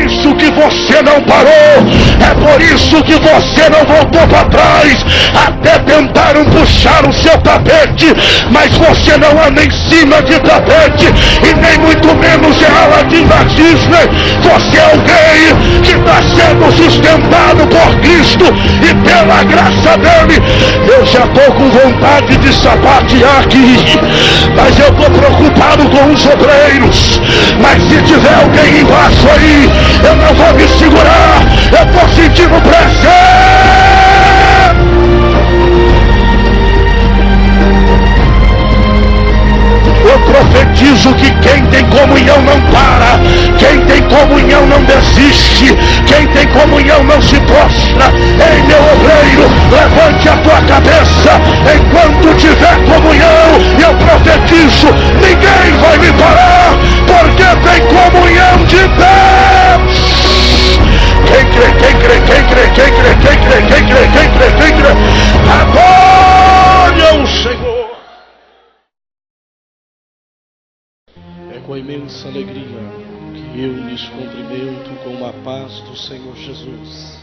isso que você não parou, é por isso que você não voltou para trás. Até tentaram puxar o seu tapete, mas você não anda em cima de tapete, e nem muito menos é Aladim da Disney. Você é alguém que está sendo sustentado por Cristo e pela graça dele. Eu já estou com vontade de sapatear aqui, mas eu estou preocupado com os obreiros. Mas se tiver alguém embaixo aí, eu não vou me segurar, eu estou sentindo pressão. Eu profetizo que quem tem comunhão não para, quem tem comunhão não desiste, quem tem comunhão não se prostra. Ei, meu obreiro, levante a tua cabeça enquanto tiver comunhão. Eu profetizo, ninguém vai me parar, porque tem comunhão de Deus. Quem crê, quem crê, quem crê, quem crê, quem crê, quem crê, quem crê, quem crê, adore o Senhor. Com imensa alegria que eu lhes cumprimento com a paz do Senhor Jesus.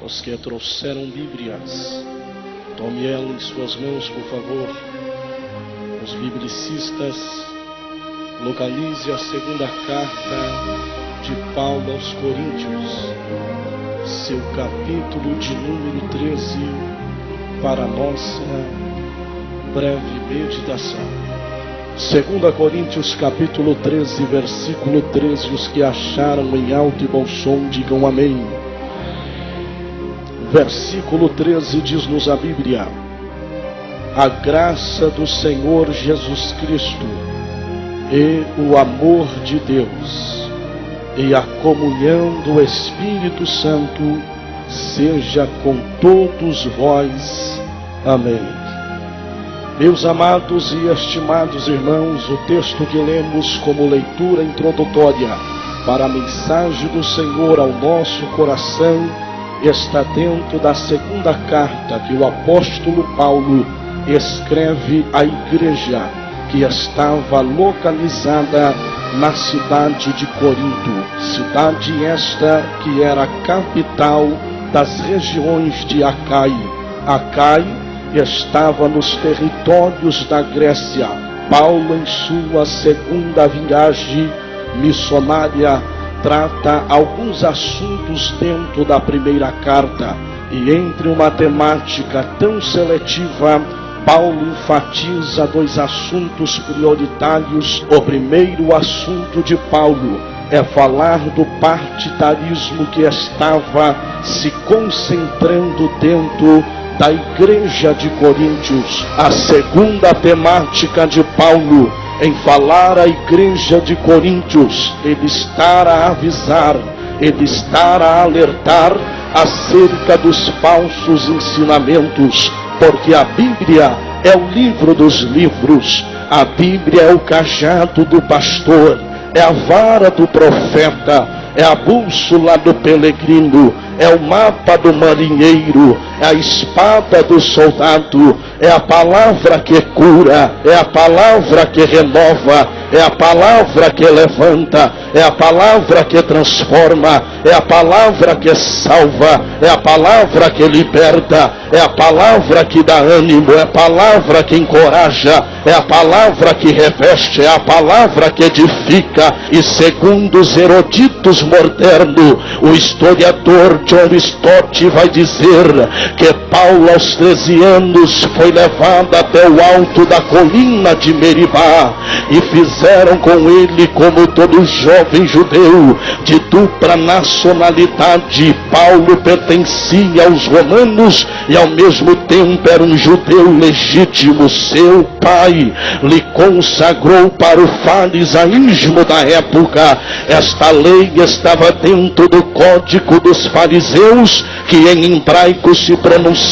Os que trouxeram Bíblias, tome ela em suas mãos, por favor. Os biblicistas, localize a segunda carta de Paulo aos Coríntios, seu capítulo de número 13, para a nossa breve meditação. 2 Coríntios capítulo 13, versículo 13. Os que acharam em alto e bom som, digam amém. Versículo 13 diz-nos a Bíblia: a graça do Senhor Jesus Cristo e o amor de Deus e a comunhão do Espírito Santo seja com todos vós. Amém. Meus amados e estimados irmãos, o texto que lemos como leitura introdutória para a mensagem do Senhor ao nosso coração está dentro da segunda carta que o apóstolo Paulo escreve à igreja que estava localizada na cidade de Corinto, cidade esta que era a capital das regiões de Acai. Acai estava nos territórios da Grécia. Paulo, em sua segunda viagem missionária, trata alguns assuntos dentro da primeira carta, e entre uma temática tão seletiva, Paulo enfatiza dois assuntos prioritários. O primeiro assunto de Paulo é falar do partidarismo que estava se concentrando dentro da igreja de Coríntios. A segunda temática de Paulo em falar à igreja de Coríntios, ele está a avisar, ele está a alertar acerca dos falsos ensinamentos, porque a Bíblia é o livro dos livros, a Bíblia é o cajado do pastor, é a vara do profeta, é a bússola do peregrino, é o mapa do marinheiro, é a espada do soldado, é a palavra que cura, é a palavra que renova, é a palavra que levanta, é a palavra que transforma, é a palavra que salva, é a palavra que liberta, é a palavra que dá ânimo, é a palavra que encoraja, é a palavra que reveste, é a palavra que edifica. E segundo os eruditos modernos, o historiador John Stott vai dizer que Paulo aos 13 anos foi levado até o alto da colina de Meribá, e fizeram com ele como todo jovem judeu de dupla nacionalidade. Paulo pertencia aos romanos e ao mesmo tempo era um judeu legítimo. Seu pai lhe consagrou para o farisaísmo da época. Esta lei estava dentro do código dos fariseus, que em hebraico se pronuncia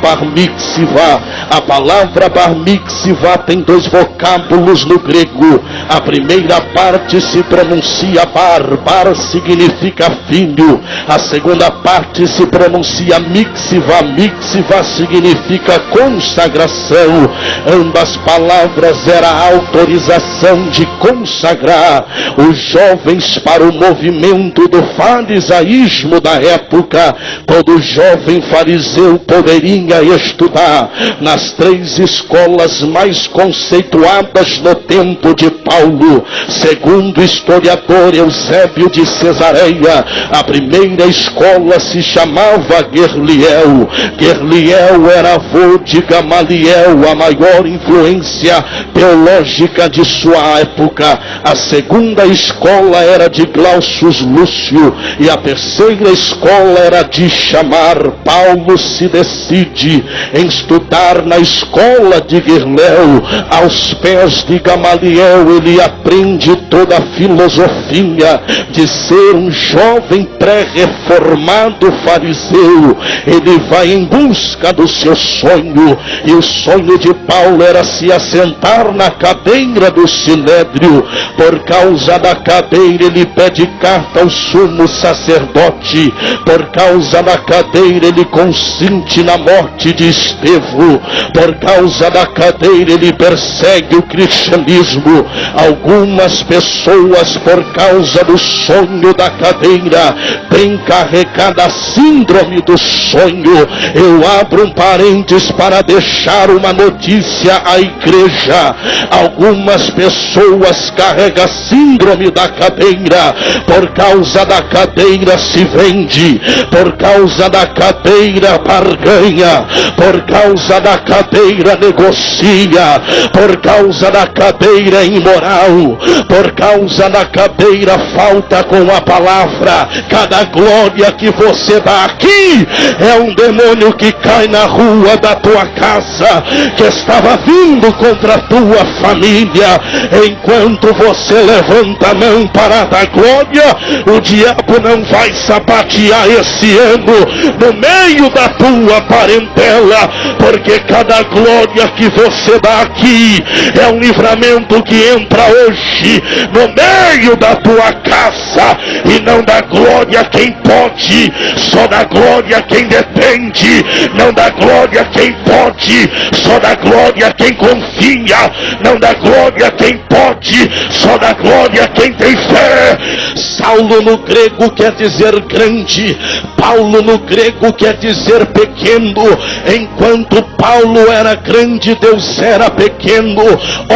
bar mitzvah. A palavra bar mitzvah tem dois vocábulos no grego. A primeira parte se pronuncia bar, bar significa filho. A segunda parte se pronuncia mixiva, mixiva significa consagração. Ambas palavras era a autorização de consagrar os jovens para o movimento do farisaísmo da época. Todo jovem fariseu poderia estudar nas 3 escolas mais conceituadas no tempo de Paulo. Segundo o historiador Eusébio de Cesareia, a primeira escola se chamava Gamaliel. Gamaliel era avô de Gamaliel, a maior influência teológica de sua época. A segunda escola era de Glaucio Lúcio e a terceira escola era de Chamar. Paulo se decide em estudar na escola de Gamaliel. Aos pés de Gamaliel ele aprende toda a filosofia de ser um jovem pré-reformado fariseu. Ele vai em busca do seu sonho, e o sonho de Paulo era se assentar na cadeira do Sinédrio. Por causa da cadeira ele pede carta ao sumo sacerdote. Por causa da cadeira ele consente na morte de Estevão. Por causa da cadeira ele persegue o cristianismo. Algumas pessoas, por causa do sonho da cadeira, têm carregado a síndrome do sonho. Eu abro um parênteses para deixar uma notícia à igreja. Algumas pessoas carregam a síndrome da cadeira. Por causa da cadeira se vende, por causa da cadeira barganha, por causa da cadeira negocia, por causa da cadeira imoral, por causa da cadeira falta com a palavra. Cada glória que você dá aqui é um demônio que cai na rua da tua casa, que estava vindo contra a tua família. Enquanto você levanta a mão para dar glória, o diabo não vai sapatear esse ano no meio da tua parentela, porque cada glória que você dá aqui é um livramento que entra hoje no meio da tua casa, e não dá glória quem pode, só dá glória quem depende. Não dá glória quem pode, só dá glória quem confia. Não dá glória quem pode, só dá glória quem tem fé. Saulo no grego quer dizer grande, Paulo no grego quer dizer pequeno. Enquanto Paulo era grande, Deus era pequeno.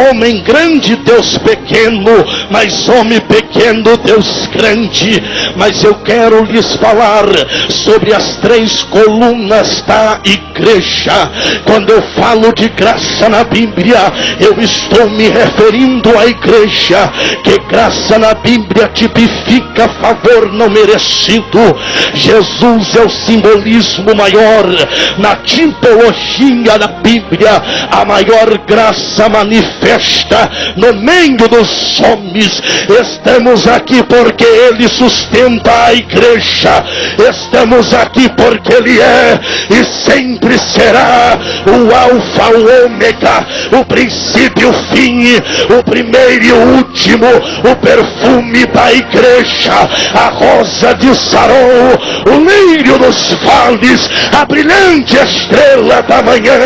Homem grande, Deus pequeno, mas homem pequeno, Deus grande. Mas eu quero lhes falar sobre as 3 colunas da igreja. Quando eu falo de graça na Bíblia, eu estou me referindo à igreja, que graça na Bíblia tipifica favor não merecido. Jesus é o simbolismo maior na tipologia da Bíblia. A maior graça manifesta no meio dos homens. Estamos aqui porque Ele sustenta a igreja. Estamos aqui porque Ele é e sempre será o alfa, o ômega, o princípio, o fim, o primeiro e o último, o perfume da igreja, a rosa de Saron, o lírio dos vales, a brilhante estrela da manhã,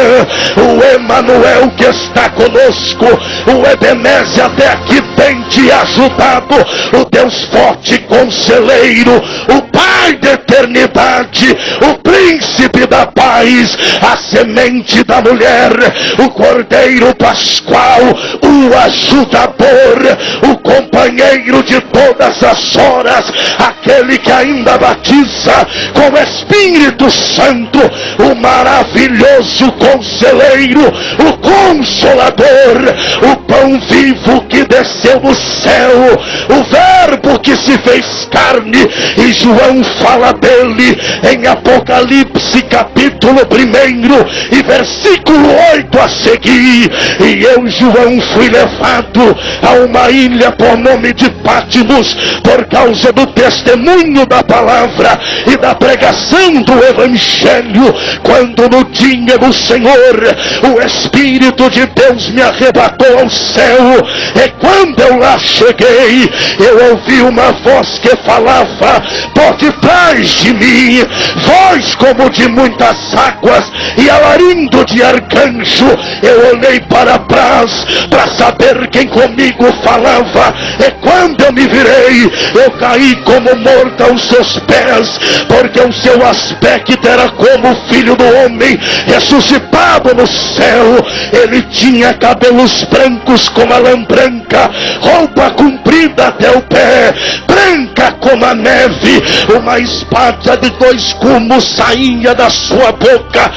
o Emanuel que está conosco, o Ebenezer até aqui tem te ajudado, o Deus forte conselheiro, o Pai da eternidade, o príncipe da paz, a semente da mulher, o cordeiro pascual, o ajudador, o companheiro de todas as horas, aquele que ainda batiza com o Espírito Santo, o maravilhoso conselheiro, o consolador, o pão vivo que desceu do céu, o verbo que se fez carne, e João fala dele em Apocalipse capítulo 1 e versículo 8 a seguir. E eu, João, fui levado a uma ilha por nome de Patmos, por causa do testemunho da palavra e da pregação do evangelho. Quando no dia do Senhor o Espírito de Deus me arrebatou ao céu. E quando eu lá cheguei, eu ouvi uma voz que falava por detrás de mim, voz como de muitas águas e alarindo de arcanjo. Eu olhei para trás para saber quem comigo falava, e quando eu me virei, eu caí como morto aos seus pés, porque o seu aspecto era como o Filho do Homem ressuscitado no céu. Ele tinha cabelos brancos como a lã branca, roupa comprida até o pé, branca como a neve. Uma espada de 2 gumes saía da sua boca,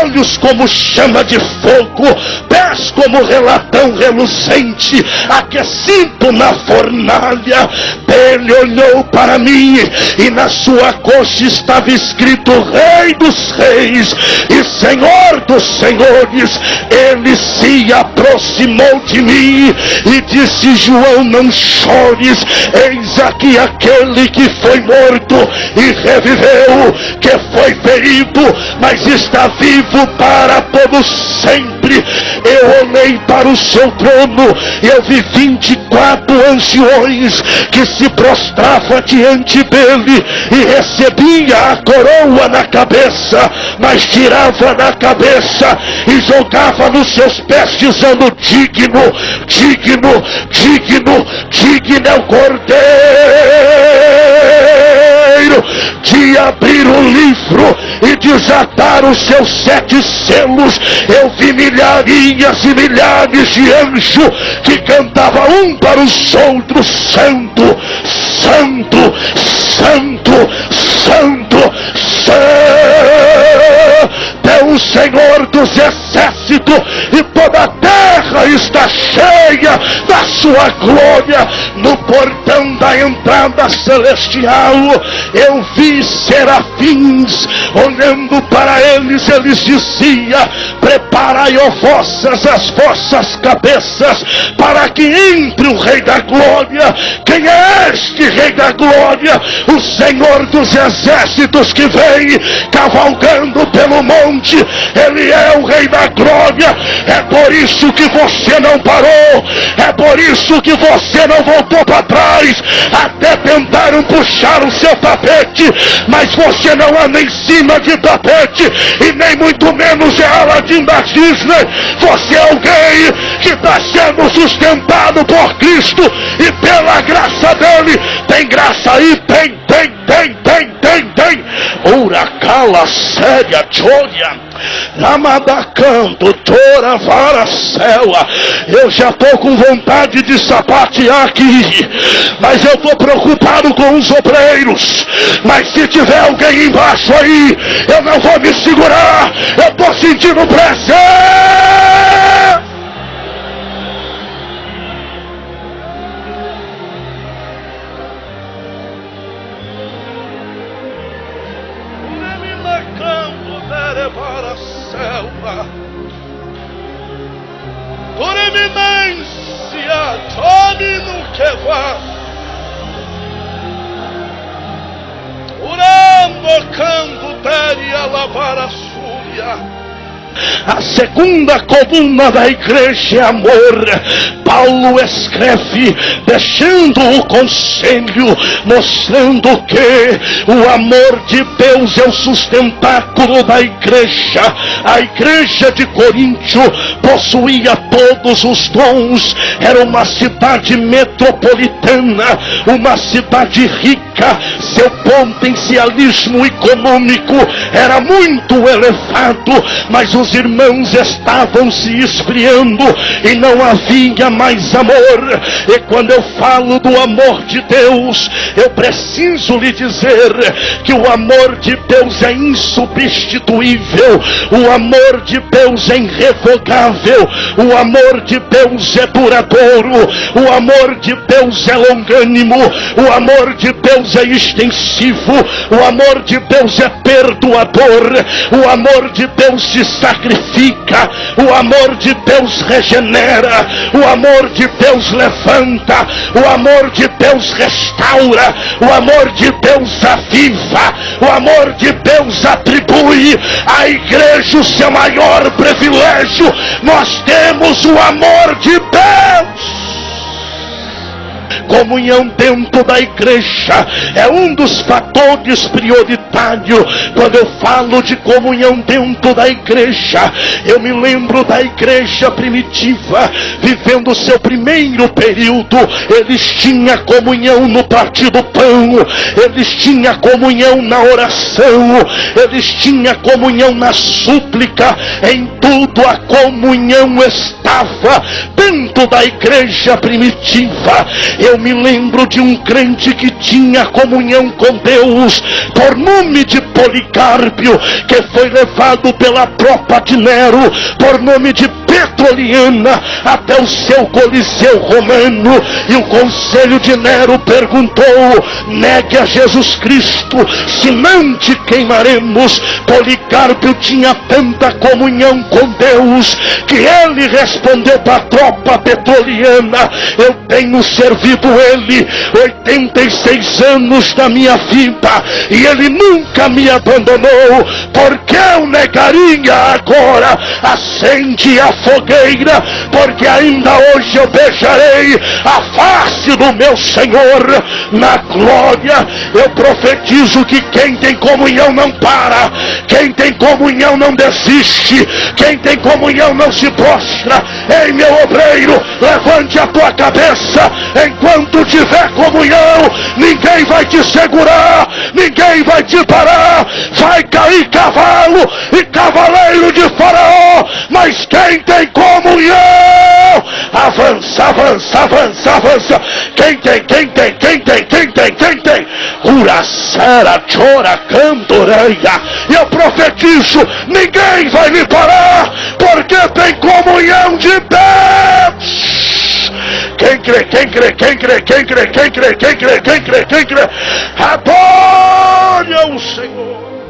olhos como chama de fogo, pés como relatão reluzente, aquecido na fornalha. Ele olhou para mim, e na sua coxa estava escrito Rei dos Reis e Senhor dos Senhores. Ele se aproximou de mim e disse: João, não chores, eis aqui aquele que foi morto e reviveu, que foi ferido, mas está vivo para todo sempre. Eu olhei para o seu trono e eu vi 24 anciões que se prostravam diante dele e recebia a coroa na cabeça, mas tirava da cabeça e jogava nos seus pés, dizendo: digno, digno, digno, digno é o Cordeiro de abrir o livro e desatar os seus 7 selos. Eu vi milharinhas e milhares de anjos que cantavam um para os outros: Santo, Santo, Santo, Santo, Santo é o Senhor dos exércitos, e toda a terra está cheia da sua glória. No portão da entrada celestial eu vi serafins olhando para eles. Eles diziam: preparai, ó as vossas cabeças, para que entre o Rei da Glória. Quem é este Rei da Glória? O Senhor dos exércitos que vem cavalgando pelo monte. Ele é o Rei da Glória. É por isso que você não parou, é por isso que você não voltou para trás. Até tentaram puxar o seu tapete, mas você não anda em cima de tapete, e nem muito menos é Aladim da Disney. Você é alguém que está sendo sustentado por Cristo, e pela graça dele. Tem graça aí? Tem. Uracala séria, Tchoria, Ramadacanto, Tora, Varacela. Eu já estou com vontade de sapatear aqui, mas eu estou preocupado com os obreiros. Mas se tiver alguém embaixo aí, eu não vou me segurar. Eu estou sentindo pressão. Para a selva, por eminência, tome no que vá, orando, canto, teria lavar a súria. A segunda coluna da igreja é amor. Paulo escreve deixando o conselho, mostrando que o amor de Deus é o sustentáculo da igreja. A igreja de Coríntio possuía todos os dons, era uma cidade metropolitana, uma cidade rica. Seu potencialismo econômico era muito elevado, mas os irmãos estavam se esfriando e não havia mais amor. E quando eu falo do amor de Deus, eu preciso lhe dizer que o amor de Deus é insubstituível, o amor de Deus é irrevogável, o amor de Deus é duradouro, o amor de Deus é longânimo, o amor de Deus é extensivo, o amor de Deus é perdoador, o amor de Deus se sacrifica, o amor de Deus regenera, o amor amor de Deus levanta, o amor de Deus restaura, o amor de Deus aviva, o amor de Deus atribui à igreja o seu maior privilégio. Nós temos o amor de Deus. Comunhão dentro da igreja é um dos fatores prioritários. Quando eu falo de comunhão dentro da igreja, eu me lembro da igreja primitiva, vivendo o seu primeiro período. Eles tinham comunhão no partir do pão, eles tinham comunhão na oração, eles tinham comunhão na súplica. Em tudo a comunhão estava dentro da igreja primitiva. Eu me lembro de um crente que tinha comunhão com Deus, por nome de Policarpio, que foi levado pela tropa de Nero, por nome de Petroliana, até o seu Coliseu romano. E o conselho de Nero perguntou: negue a Jesus Cristo, se não te queimaremos. Policarpio tinha tanta comunhão com Deus que ele respondeu para a tropa petroliana: eu tenho servido ele 86 anos da minha vida e ele nunca me abandonou. Porque eu negaria agora? Acende a fogueira, porque ainda hoje eu beijarei a face do meu Senhor na glória. Eu profetizo que quem tem comunhão não para, quem tem comunhão não desiste, quem tem comunhão não se prostra. Ei, meu obreiro, levante a tua cabeça. Enquanto tiver comunhão, ninguém vai te segurar, ninguém vai te parar. Vai cair cavalo e cavaleiro de Faraó, mas quem tem comunhão, avança, avança, avança, avança. Quem tem? Uracera, chora, cantoreia. E eu profetizo, ninguém vai me parar, porque tem comunhão de Deus. Quem crê? Adore ao Senhor.